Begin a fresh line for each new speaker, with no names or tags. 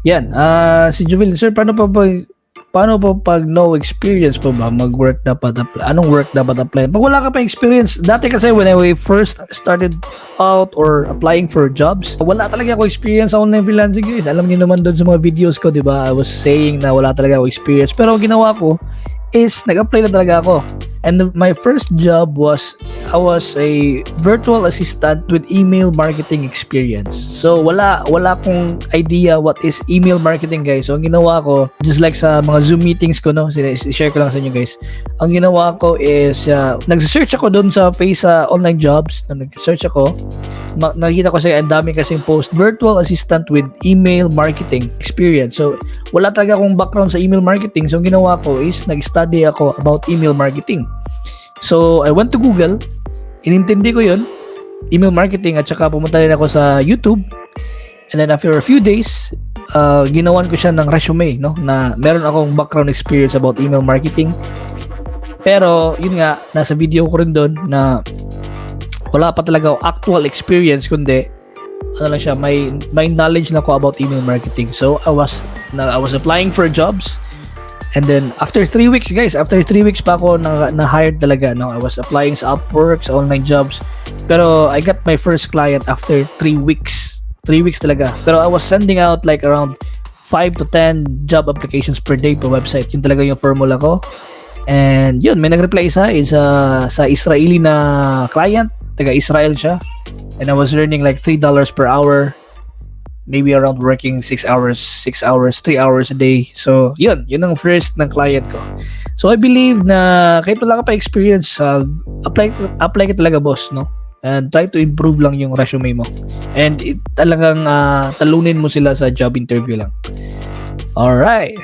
Yan, si Juvil, sir, paano po pag no experience po ba mag-work dapat apply? Anong work dapat apply? Pag wala ka pa experience, dati kasi when I first started out or applying for jobs, wala talaga ako experience sa online freelancing guys. Alam niyo naman doon sa mga videos ko, 'di ba? I was saying na wala talaga ako experience. Pero ang ginawa ko is nag-apply na talaga ako. And my first job was I was a virtual assistant with email marketing experience. So wala akong idea what is email marketing guys. So ang ginawa ko, just like sa mga Zoom meetings ko no, share ko lang sa inyo guys. Ang ginawa ko is nag-search ako doon sa online jobs. Nag-search ako. Nakita ko ang dami kasing post, virtual assistant with email marketing experience. So wala talaga akong background sa email marketing. So ang ginawa ko is nag-study ako about email marketing. So I went to Google, inintindi ko yun, email marketing, at saka pumunta rin ako sa YouTube. And then after a few days, ginawan ko siya ng resume, no? Na meron akong background experience about email marketing. Pero yun nga, nasa video ko rin doon na wala pa talaga actual experience, kundi ano lang siya, may knowledge na ko about email marketing. So I was applying for jobs. And then after 3 weeks guys, after 3 weeks pa ako na-hired talaga, no? I was applying sa Upwork, sa online jobs. Pero I got my first client after 3 weeks. 3 weeks talaga. Pero I was sending out like around 5 to 10 job applications per day per website. Yun talaga yung formula ko. And yun, may nag-reply sa Israeli na client. Taga Israel siya. And I was earning like $3 per hour. Maybe around working 6 hours, 3 hours a day. So, yun ang first ng client ko. So, I believe na kahit wala ka pa experience, apply ka talaga boss, no? And try to improve lang yung resume mo. And talagang talunin mo sila sa job interview lang. Alright.